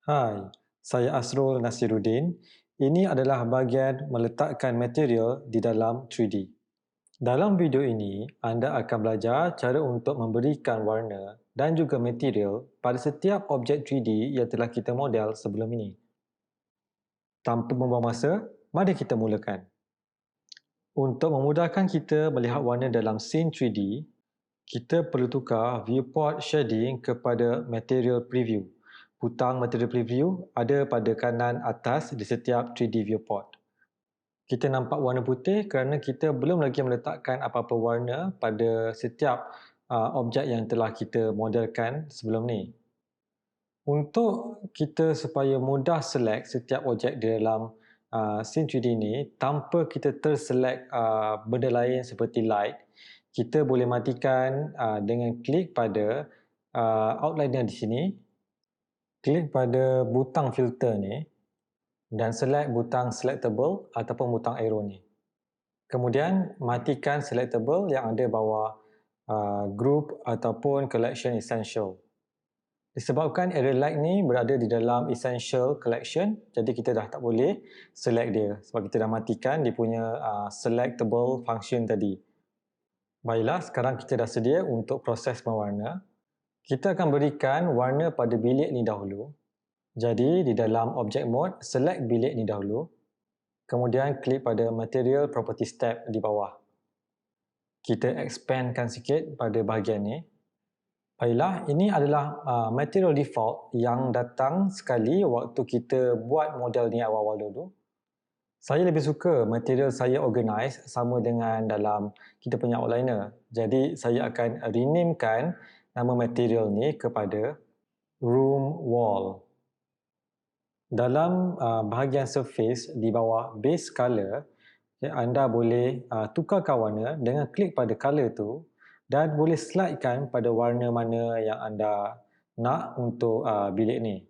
Hai, saya Asrul Nasiruddin. Ini adalah bahagian meletakkan material di dalam 3D. Dalam video ini, anda akan belajar cara untuk memberikan warna dan juga material pada setiap objek 3D yang telah kita model sebelum ini. Tanpa membuang masa, mari kita mulakan. Untuk memudahkan kita melihat warna dalam scene 3D, kita perlu tukar viewport shading kepada material preview. Butang material preview ada pada kanan atas di setiap 3D viewport. Kita nampak warna putih kerana kita belum lagi meletakkan apa-apa warna pada setiap objek yang telah kita modelkan sebelum ni. Untuk kita supaya mudah select setiap objek di dalam scene 3D ni tanpa kita terselect benda lain seperti light, kita boleh matikan dengan klik pada outliner di sini, klik pada butang filter ni dan select butang selectable ataupun butang arrow ni. Kemudian matikan selectable yang ada bawah group ataupun collection essential. Disebabkan area light ni berada di dalam essential collection, jadi kita dah tak boleh select dia sebab kita dah matikan dia punya selectable function tadi. Baiklah, sekarang kita dah sedia untuk proses mewarna. Kita akan berikan warna pada bilik ni dahulu. Jadi di dalam object mode, select bilik ni dahulu. Kemudian klik pada material properties tab di bawah. Kita expandkan sikit pada bahagian ni. Baiklah, ini adalah material default yang datang sekali waktu kita buat model ni awal-awal dulu. Saya lebih suka material saya organize sama dengan dalam kita punya outliner. Jadi saya akan renamekan nama material ni kepada room wall. Dalam bahagian surface di bawah base color, anda boleh tukarkan warna dengan klik pada color tu dan boleh slidekan pada warna mana yang anda nak untuk bilik ni.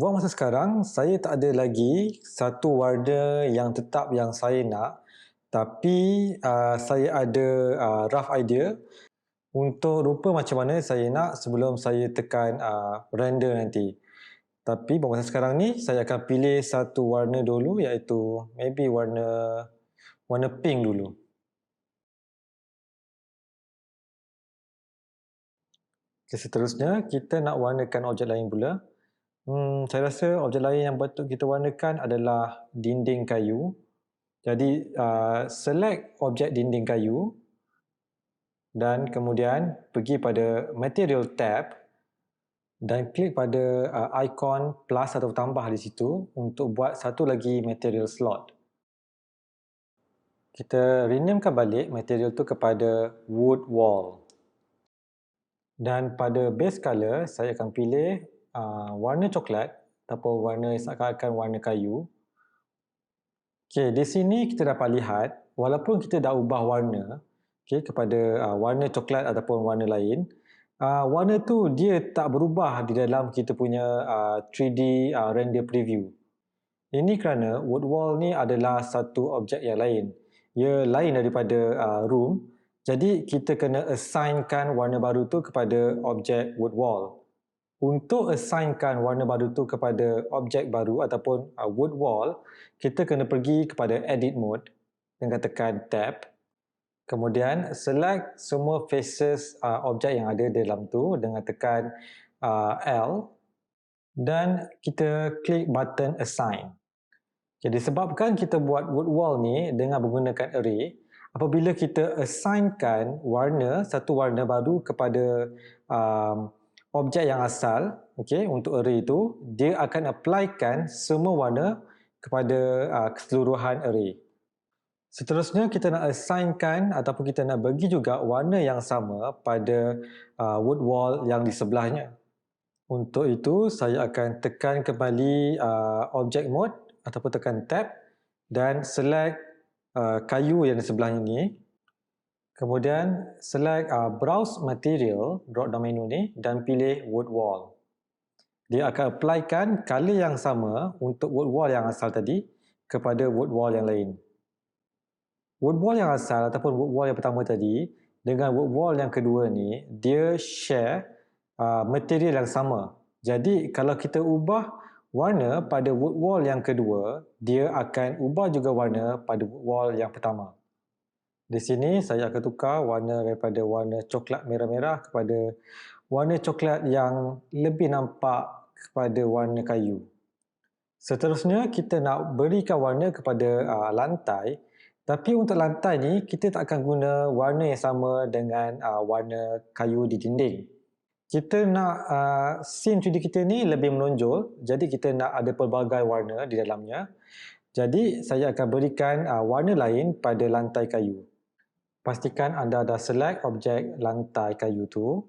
Buat masa sekarang, saya tak ada lagi satu warna yang tetap yang saya nak, tapi saya ada rough idea untuk rupa macam mana saya nak sebelum saya tekan render nanti. Tapi buat masa sekarang ni, saya akan pilih satu warna dulu, iaitu maybe warna pink dulu. Okay, seterusnya, kita nak warnakan objek lain pula. Saya rasa objek lain yang patut kita warnakan adalah dinding kayu. Jadi, select objek dinding kayu dan kemudian pergi pada Material tab dan klik pada ikon plus atau tambah di situ untuk buat satu lagi material slot. Kita renamekan balik material tu kepada wood wall. Dan pada base color, saya akan pilih warna coklat ataupun warna seakan-akan warna kayu. Okay, di sini kita dapat lihat, walaupun kita dah ubah warna kepada warna coklat ataupun warna lain, warna tu dia tak berubah di dalam kita punya 3D render preview. Ini kerana wood wall ni adalah satu objek yang lain. Ia lain daripada room. Jadi kita kena assignkan warna baru tu kepada objek wood wall. Untuk assignkan warna baru tu kepada objek baru ataupun wood wall, kita kena pergi kepada edit mode dengan tekan tab. Kemudian select semua faces objek yang ada dalam tu dengan tekan L dan kita klik button assign. Jadi sebabkan kita buat wood wall ni dengan menggunakan array, apabila kita assignkan satu warna baru kepada objek yang asal, untuk array itu, dia akan applykan semua warna kepada keseluruhan array. Seterusnya kita nak assignkan ataupun kita nak bagi juga warna yang sama pada wood wall yang di sebelahnya. Untuk itu saya akan tekan kembali object mode ataupun tekan tab dan select kayu yang di sebelahnya ni. Kemudian select browse material drop down menu ni dan pilih wood wall. Dia akan applykan color yang sama untuk wood wall yang asal tadi kepada wood wall yang lain. Wood wall yang asal ataupun wood wall yang pertama tadi dengan wood wall yang kedua ni, dia share material yang sama. Jadi kalau kita ubah warna pada wood wall yang kedua, dia akan ubah juga warna pada wood wall yang pertama. Di sini saya akan tukar warna daripada warna coklat merah-merah kepada warna coklat yang lebih nampak kepada warna kayu. Seterusnya kita nak berikan warna kepada lantai, tapi untuk lantai ni kita tak akan guna warna yang sama dengan warna kayu di dinding. Kita nak scene 3D kita ni lebih menonjol, jadi kita nak ada pelbagai warna di dalamnya. Jadi saya akan berikan warna lain pada lantai kayu. Pastikan anda dah select objek lantai kayu tu.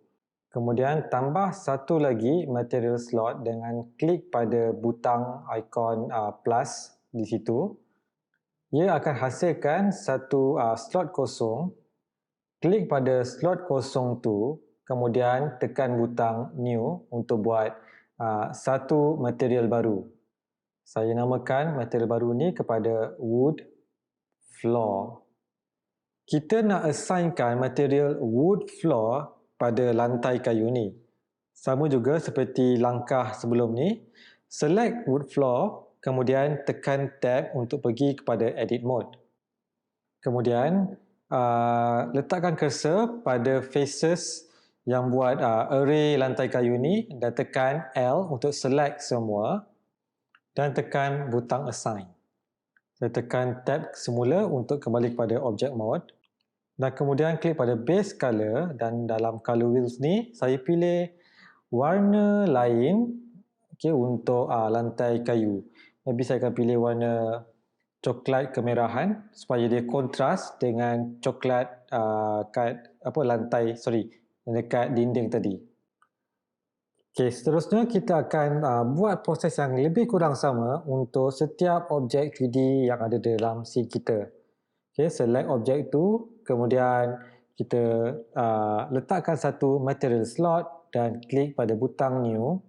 Kemudian tambah satu lagi material slot dengan klik pada butang ikon plus di situ. Ia akan hasilkan satu slot kosong. Klik pada slot kosong tu, kemudian tekan butang new untuk buat satu material baru. Saya namakan material baru ni kepada wood floor. Kita nak assignkan material wood floor pada lantai kayu ni. Sama juga seperti langkah sebelum ni, select wood floor, kemudian tekan tab untuk pergi kepada edit mode. Kemudian letakkan cursor pada faces yang buat array lantai kayu ni dan tekan L untuk select semua dan tekan butang assign. Saya tekan tab semula untuk kembali kepada object mode dan kemudian klik pada base color dan dalam color wheels ni saya pilih warna lain untuk lantai kayu. Maybe saya akan pilih warna coklat kemerahan supaya dia kontras dengan coklat dekat dinding tadi. Okey, seterusnya kita akan buat proses yang lebih kurang sama untuk setiap objek 3D yang ada dalam scene kita. Okey, select objek tu, kemudian kita letakkan satu material slot dan klik pada butang new.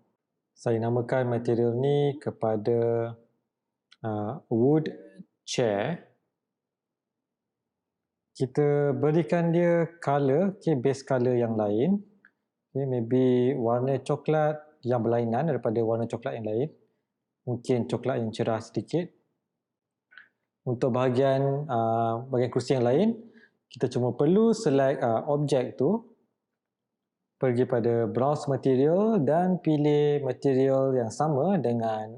Saya namakan material ni kepada wood chair. Kita berikan dia color, base color yang lain. Maybe warna coklat yang berlainan daripada warna coklat yang lain. Mungkin coklat yang cerah sedikit. Untuk bahagian kerusi yang lain, kita cuma perlu select objek tu, pergi pada browse material dan pilih material yang sama dengan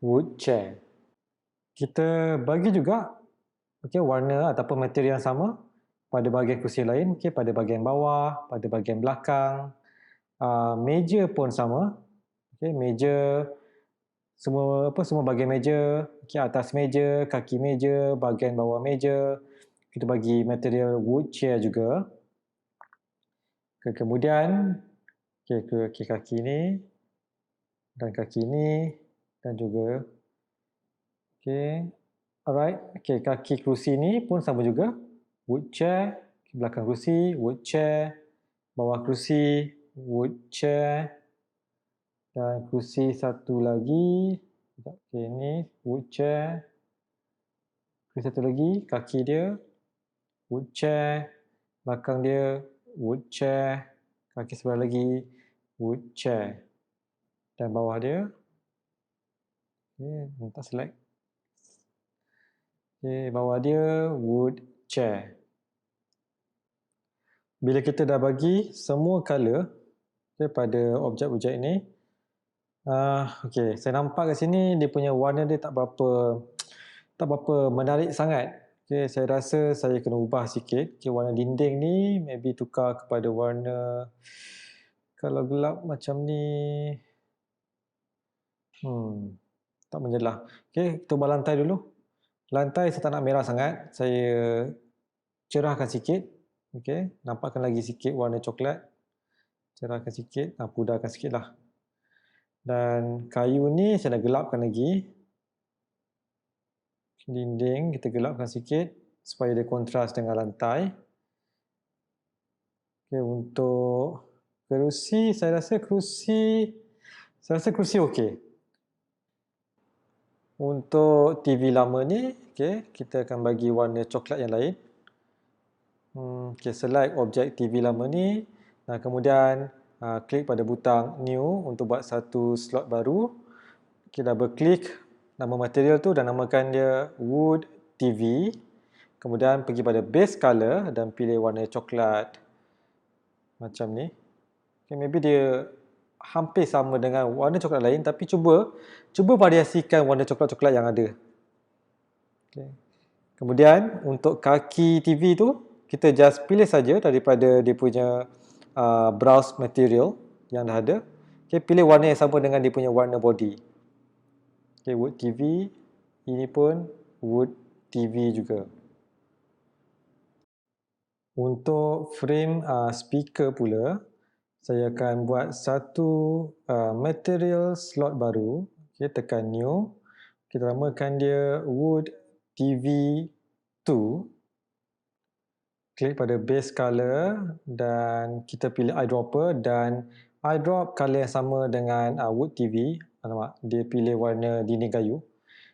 wood chair. Kita bagi juga warna ataupun material yang sama pada bahagian kerusi lain, pada bahagian bawah, pada bahagian belakang. Meja pun sama. Meja semua bahagian meja, atas meja, kaki meja, bahagian bawah meja. Kita bagi material wood chair juga. Kemudian kaki ni dan kaki ni dan juga alright. Kaki kerusi ni pun sama juga. Wood chair, belakang kerusi, wood chair, bawah kerusi, wood chair, dan kerusi satu lagi. Ni wood chair. Kerusi satu lagi, kaki dia wood chair, belakang dia wood chair, kaki sebelah lagi wood chair, dan bawah dia tak select. Bawah dia wood chair. Bila kita dah bagi semua color pada objek-objek ni, saya nampak kat sini dia punya warna dia tak berapa menarik sangat. Saya rasa saya kena ubah sikit. Warna dinding ni maybe tukar kepada warna, kalau gelap macam ni tak menjelah. Kita ubah lantai dulu. Lantai saya tak nak merah sangat, saya cerahkan sikit. Nampakkan lagi sikit warna coklat. Cerahkan sikit, pudarkan sikit lah. Dan kayu ni saya dah gelapkan lagi. Dinding kita gelapkan sikit supaya dia kontras dengan lantai. Untuk kerusi, saya rasa kerusi okey. Untuk TV lama ni, kita akan bagi warna coklat yang lain. Select objek TV lama ni dan kemudian klik pada butang new untuk buat satu slot baru. Kita double klik nama material tu dan namakan dia Wood TV. Kemudian pergi pada base color dan pilih warna coklat macam ni. Okay, maybe dia hampir sama dengan warna coklat lain, tapi cuba variasikan warna coklat-coklat yang ada. Okay. Kemudian untuk kaki TV tu, kita just pilih saja daripada dia punya browse material yang dah ada. Okay, pilih warna yang sama dengan dia punya warna body. Okay, Wood TV, ini pun Wood TV juga. Untuk frame speaker pula, saya akan buat satu material slot baru. Okay, tekan new. Kita namakan dia Wood TV 2. Klik pada base color dan kita pilih eyedropper dan eyedrop color yang sama dengan Wood TV. Alamak, dia pilih warna dinding kayu.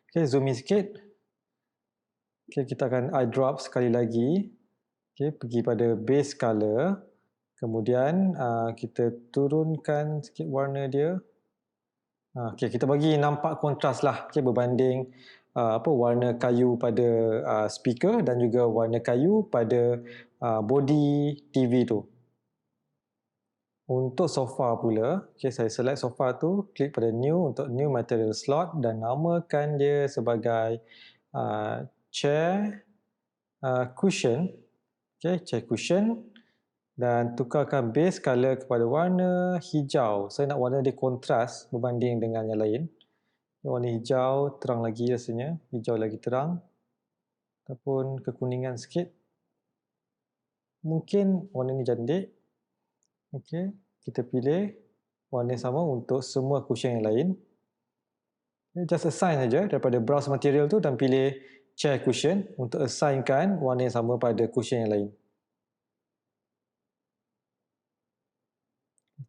Okay, zoom in sikit. Okay, kita akan eyedrop sekali lagi. Okay, pergi pada base color. Kemudian kita turunkan sikit warna dia. Okay, kita bagi nampak kontras lah, okay, berbanding warna kayu pada speaker dan juga warna kayu pada body TV tu. Untuk sofa pula, okay, saya select sofa tu, klik pada new untuk new material slot dan namakan dia sebagai chair cushion. Okay, chair cushion. Dan tukarkan base color kepada warna hijau. Saya nak warna dia kontras berbanding dengan yang lain. Warna hijau terang lagi rasanya. Hijau lagi terang. Ataupun kekuningan sikit. Mungkin warna ni cantik. Okey, kita pilih warna sama untuk semua cushion yang lain. Just assign saja daripada browse material tu dan pilih chair cushion untuk assignkan warna yang sama pada cushion yang lain.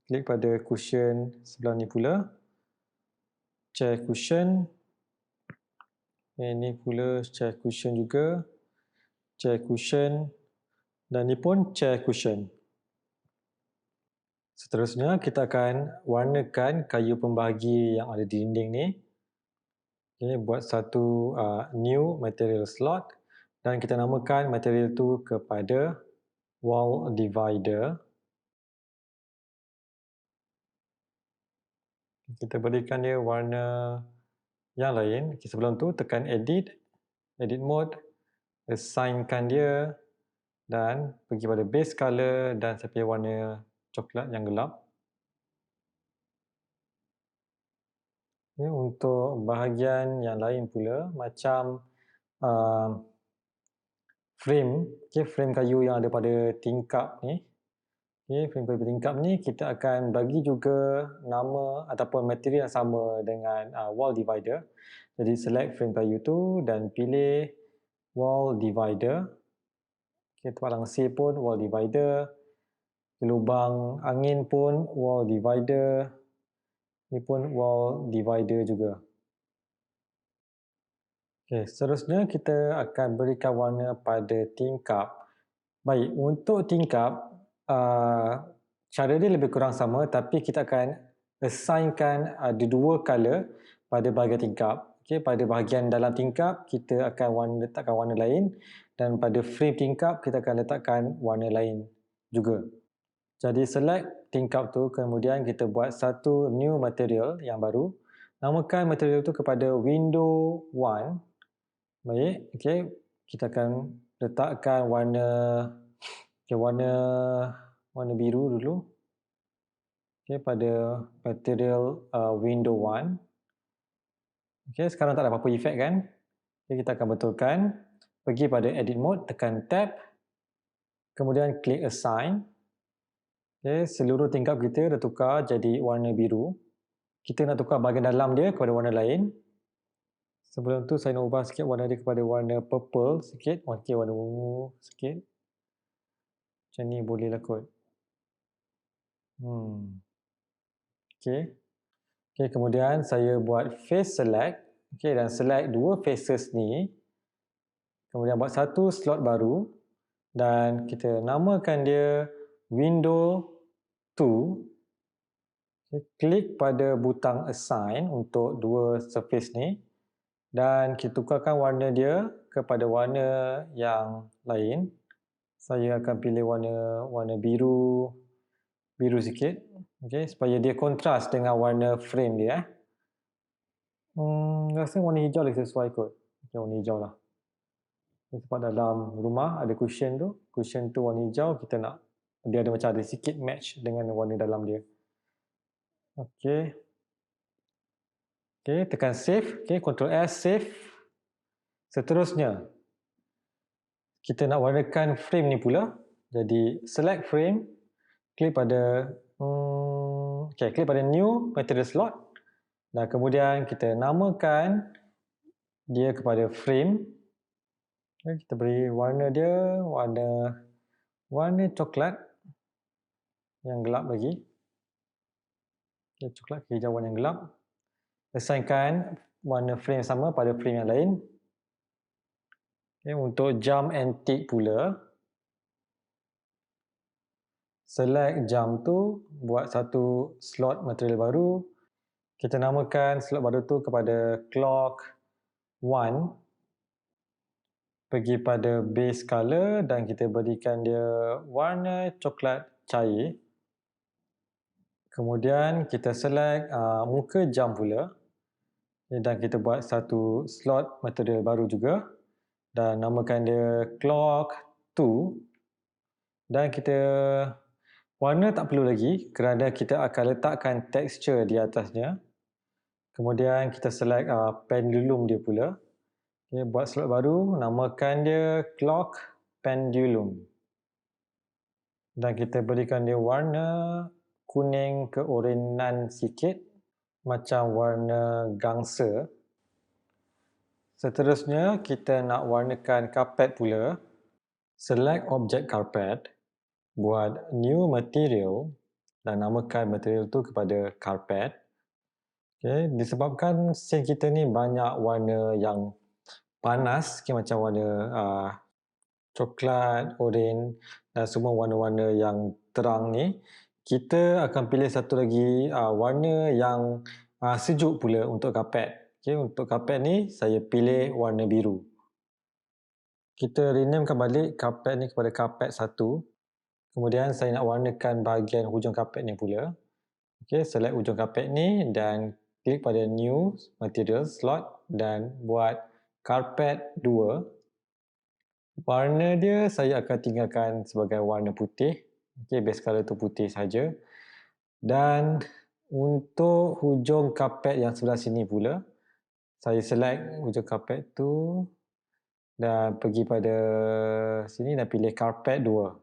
Klik pada cushion sebelah ni pula. Chair cushion. Ini pula chair cushion juga. Chair cushion. Dan ni pun chair cushion. Seterusnya kita akan warnakan kayu pembahagi yang ada di dinding ni. Okay, buat satu new material slot. Dan kita namakan material tu kepada wall divider. Kita berikan dia warna yang lain. Okay, sebelum tu tekan edit mode, assignkan dia dan pergi pada base color dan saya pilih warna coklat yang gelap. Okay, untuk bahagian yang lain pula macam frame, okay, frame kayu yang ada pada tingkap ni. Okay, frame kayu tingkap ni kita akan bagi juga nama ataupun material yang sama dengan wall divider. Jadi select frame kayu tu dan pilih wall divider. Okay, tempat langsir pun wall divider. Lubang angin pun wall divider. Ini pun wall divider juga. Okay, seterusnya kita akan berikan warna pada tingkap. Baik, untuk tingkap, cara dia lebih kurang sama tapi kita akan assignkan ada dua color pada bahagian tingkap. Okay, pada bahagian dalam tingkap kita akan letakkan warna lain dan pada frame tingkap kita akan letakkan warna lain juga. Jadi select tingkap tu, kemudian kita buat satu new material yang baru. Namakan material tu kepada window 1. Baik, okay, kita akan letakkan warna biru dulu. Okay, pada material window 1. Okay, sekarang tak ada apa-apa efek kan? Okay, kita akan betulkan. Pergi pada edit mode, tekan tab. Kemudian klik assign. Okay, seluruh tingkap kita dah tukar jadi warna biru. Kita nak tukar bahagian dalam dia kepada warna lain. Sebelum tu saya nak ubah sikit warna dia kepada warna purple sikit. Okay, warna ungu sikit. Macam ni boleh lah kot. Okay. Okay, kemudian saya buat face select. Okay, dan select dua faces ni. Kemudian buat satu slot baru. Dan kita namakan dia window 2. Okay, klik pada butang assign untuk dua surface ni dan kita tukarkan warna dia kepada warna yang lain. Saya akan pilih warna biru sikit, okay, supaya dia kontras dengan warna frame dia. Rasa warna hijau lagi sesuai kot. Okay, warna hijau lah. Sebab dalam rumah ada cushion tu warna hijau, kita nak dia ada macam ada sikit match dengan warna dalam dia. Okey. Okey, tekan save. Okey, Ctrl S, save. Seterusnya, kita nak warnakan frame ni pula. Jadi, select frame, klik pada klik pada new material slot dan kemudian kita namakan dia kepada frame. Okay, kita beri warna dia warna coklat yang gelap lagi. Okay, coklat kehijauan yang gelap. Assignkan warna frame sama pada frame yang lain. Okay, untuk jump and tick pula, select jump tu, buat satu slot material baru. Kita namakan slot baru tu kepada clock 1. Pergi pada base color dan kita berikan dia warna coklat cair. Kemudian kita select muka jump pula. Dan kita buat satu slot material baru juga dan namakan dia clock 2 dan kita warna tak perlu lagi kerana kita akan letakkan texture di atasnya. Kemudian kita select pendulum dia pula. Okay, buat slot baru, namakan dia clock pendulum dan kita berikan dia warna kuning keorenan sikit macam warna gangsa. Seterusnya, kita nak warnakan karpet pula. Select objek karpet, buat new material dan namakan material tu kepada karpet. Okay, disebabkan scene kita ni banyak warna yang panas, okay, macam warna coklat, oranye dan semua warna-warna yang terang ni, kita akan pilih satu lagi warna yang sejuk pula untuk karpet. Okay, untuk karpet ni, saya pilih warna biru. Kita renamekan balik karpet ni kepada karpet 1. Kemudian saya nak warnakan bahagian hujung karpet ni pula. Okay, select hujung karpet ni dan klik pada new material slot dan buat karpet 2. Warna dia saya akan tinggalkan sebagai warna putih. Okay, base color tu putih saja. Dan untuk hujung karpet yang sebelah sini pula, saya select hujung karpet tu dan pergi pada sini dan pilih karpet 2.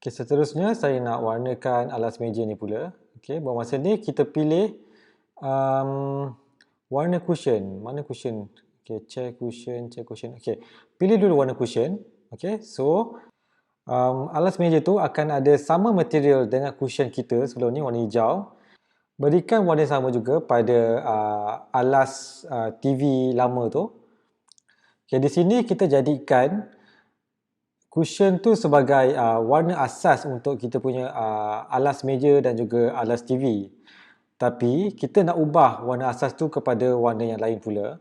Okay, seterusnya saya nak warnakan alas meja ni pula. Okay, buat masa ni kita pilih warna cushion. Mana cushion? Okay, chair cushion. Okay, pilih dulu warna cushion. Okay, so alas meja tu akan ada sama material dengan cushion kita sebelum ni, warna hijau. Berikan warna sama juga pada alas TV lama tu. Okay, di sini kita jadikan cushion tu sebagai warna asas untuk kita punya alas meja dan juga alas TV. Tapi kita nak ubah warna asas tu kepada warna yang lain pula.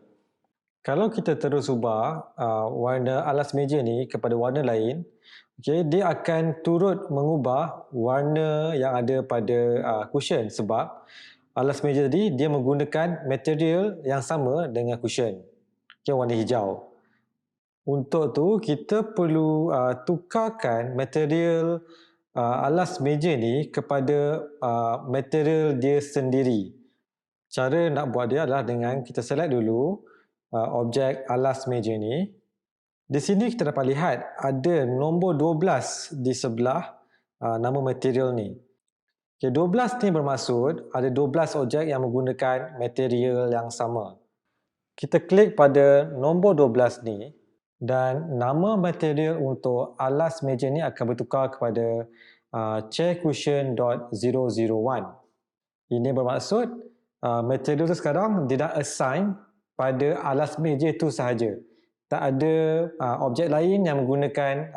Kalau kita terus ubah warna alas meja ni kepada warna lain, okay, dia akan turut mengubah warna yang ada pada cushion sebab alas meja tadi dia menggunakan material yang sama dengan cushion. Okay, warna hijau. Untuk tu kita perlu tukarkan material alas meja ni kepada material dia sendiri. Cara nak buat dia adalah dengan kita select dulu objek alas meja ni. Di sini kita dapat lihat ada nombor 12 di sebelah nama material ni. Okay, 12 ni bermaksud ada 12 objek yang menggunakan material yang sama. Kita klik pada nombor 12 ni dan nama material untuk alas meja ni akan bertukar kepada chaircushion.001. Ini bermaksud material tu sekarang tidak assign pada alas meja tu sahaja. Tak ada objek lain yang menggunakan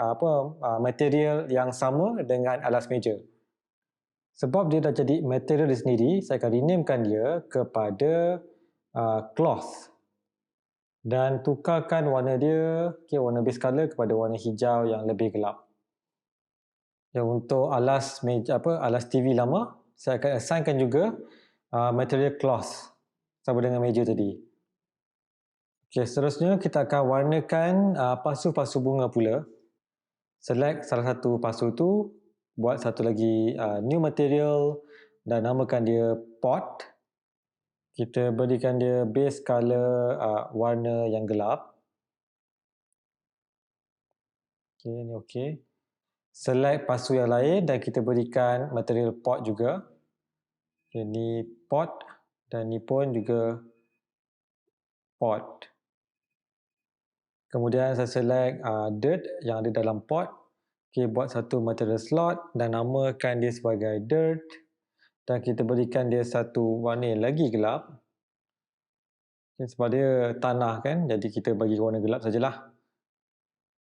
material yang sama dengan alas meja. Sebab dia dah jadi material dia sendiri, saya akan renamekan dia kepada cloth dan tukarkan warna dia, warna base color kepada warna hijau yang lebih gelap. Yang untuk alas meja alas TV lama, saya akan assignkan juga material cloth sama dengan meja tadi. Okey, seterusnya kita akan warnakan pasu-pasu bunga pula. Select salah satu pasu tu, buat satu lagi new material dan namakan dia pot. Kita berikan dia base color warna yang gelap. Okey, ni okey. Select pasu yang lain dan kita berikan material pot juga. Okay, ni pot dan ni pun juga pot. Kemudian saya select dirt yang ada dalam pot. Okay, buat satu material slot dan namakan dia sebagai dirt. Dan kita berikan dia satu warna yang lagi gelap. Okay, sebab dia tanah kan, jadi kita bagi warna gelap sajalah.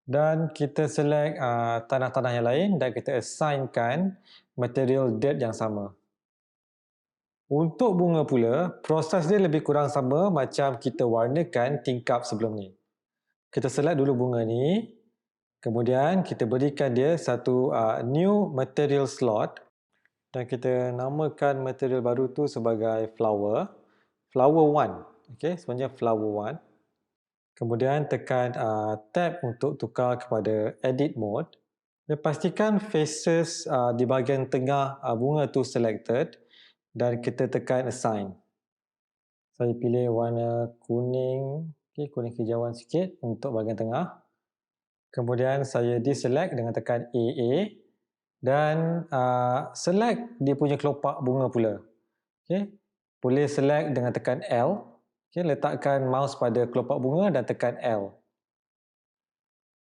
Dan kita select tanah-tanah yang lain dan kita assignkan material dirt yang sama. Untuk bunga pula, proses dia lebih kurang sama macam kita warnakan tingkap sebelum ni. Kita select dulu bunga ni, kemudian kita berikan dia satu new material slot dan kita namakan material baru tu sebagai flower 1. Okay, sebenarnya flower 1. Kemudian tekan tab untuk tukar kepada edit mode. Dan pastikan faces di bahagian tengah bunga tu selected dan kita tekan assign. Saya pilih warna kuning, kuning hijauan sikit untuk bahagian tengah. Kemudian saya deselect dengan tekan AA dan select dia punya kelopak bunga pula. Okay. Boleh select dengan tekan L. Okay, letakkan mouse pada kelopak bunga dan tekan L.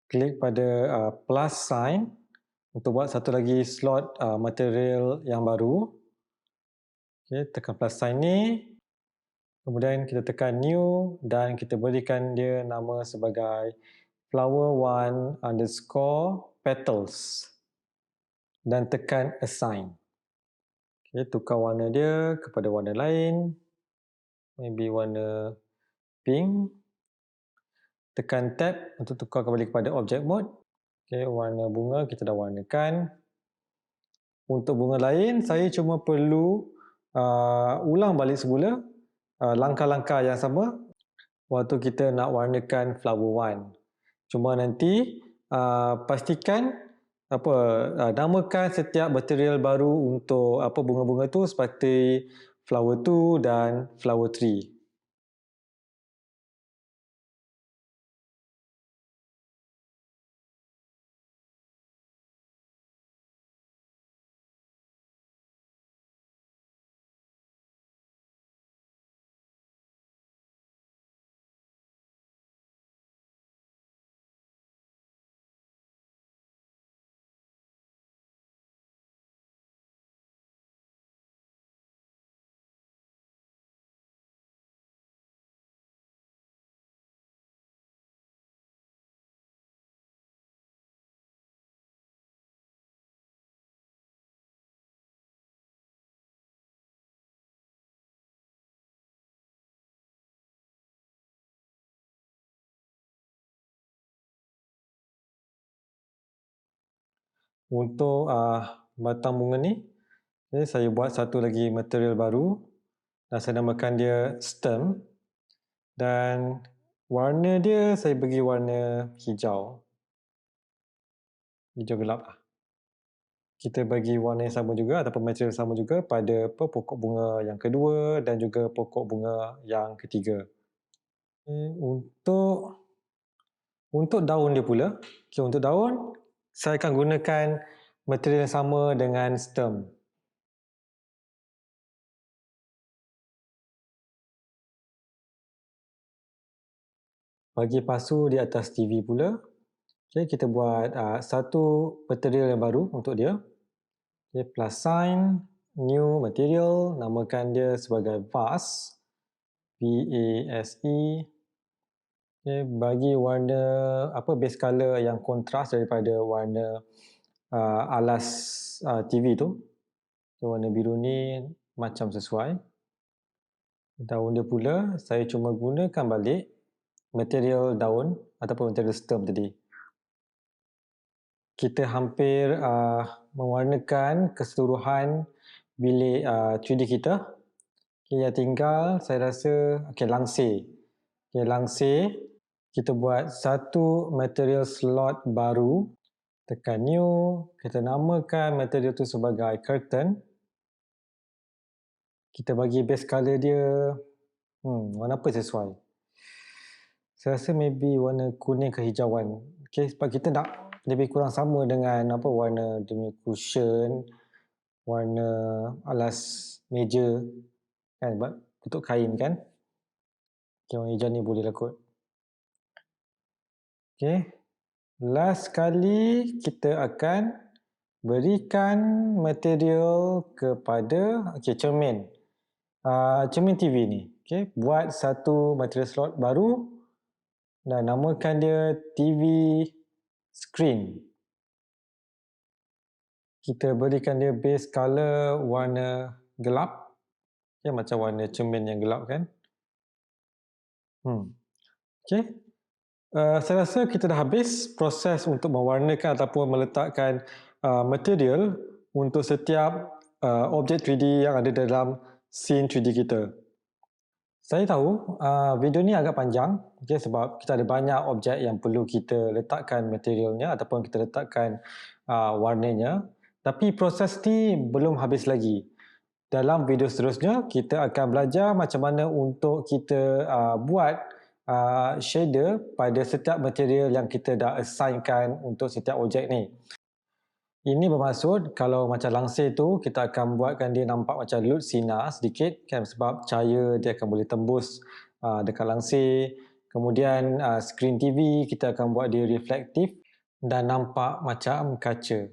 Klik pada plus sign untuk buat satu lagi slot material yang baru. Okay, tekan plus sign ni. Kemudian kita tekan new dan kita berikan dia nama sebagai flower1_petals dan tekan assign. Okay, tukar warna dia kepada warna lain. Maybe warna pink. Tekan tab untuk tukar kembali kepada object mode. Okay, warna bunga kita dah warnakan. Untuk bunga lain, saya cuma perlu ulang balik semula langkah-langkah yang sama waktu kita nak warnakan flower 1. Cuma nanti pastikan namakan setiap material baru untuk bunga-bunga tu seperti flower 2 dan flower 3. Untuk batang bunga ni, saya buat satu lagi material baru dan saya namakan dia stem dan warna dia saya bagi warna hijau. Hijau gelap lah. Kita bagi warna yang sama juga ataupun material sama juga pada pokok bunga yang kedua dan juga pokok bunga yang ketiga. Untuk daun dia pula, untuk daun saya akan gunakan material yang sama dengan stem. Bagi pasu di atas TV pula, kita buat satu material yang baru untuk dia. Plus sign, new material, namakan dia sebagai vase, V-A-S-E. Bagi warna base color yang kontras daripada warna alas TV tu. Warna biru ni macam sesuai. Daun dia pula, saya cuma gunakan balik material daun ataupun material stem tadi. Kita hampir mewarnakan keseluruhan bilik 3D kita. Okay, yang tinggal saya rasa langsir. Langsir, kita buat satu material slot baru, tekan new, kita namakan material tu sebagai curtain. Kita bagi base color dia warna apa sesuai? Saya rasa maybe warna kuning kehijauan. Okay, sebab kita nak lebih kurang sama dengan warna dia punya cushion, warna alas meja kan, bentuk kain kan. Okay, warna hijau ni boleh lah kot. Okay, last kali kita akan berikan material kepada cermin. Cermin TV ni. Okay, buat satu material slot baru dan namakan dia TV screen. Kita berikan dia base color warna gelap. Okay, macam warna cermin yang gelap kan. Okay. Saya rasa kita dah habis proses untuk mewarnakan ataupun meletakkan material untuk setiap objek 3D yang ada dalam scene 3D kita. Saya tahu video ni agak panjang, okay, sebab kita ada banyak objek yang perlu kita letakkan materialnya ataupun kita letakkan warnanya. Tapi proses ni belum habis lagi. Dalam video seterusnya, kita akan belajar macam mana untuk kita buat shader pada setiap material yang kita dah assignkan untuk setiap objek ni. Ini bermaksud kalau macam langsir tu, kita akan buatkan dia nampak macam lut sinar sedikit kan, sebab cahaya dia akan boleh tembus dekat langsir. Kemudian screen TV kita akan buat dia reflektif dan nampak macam kaca.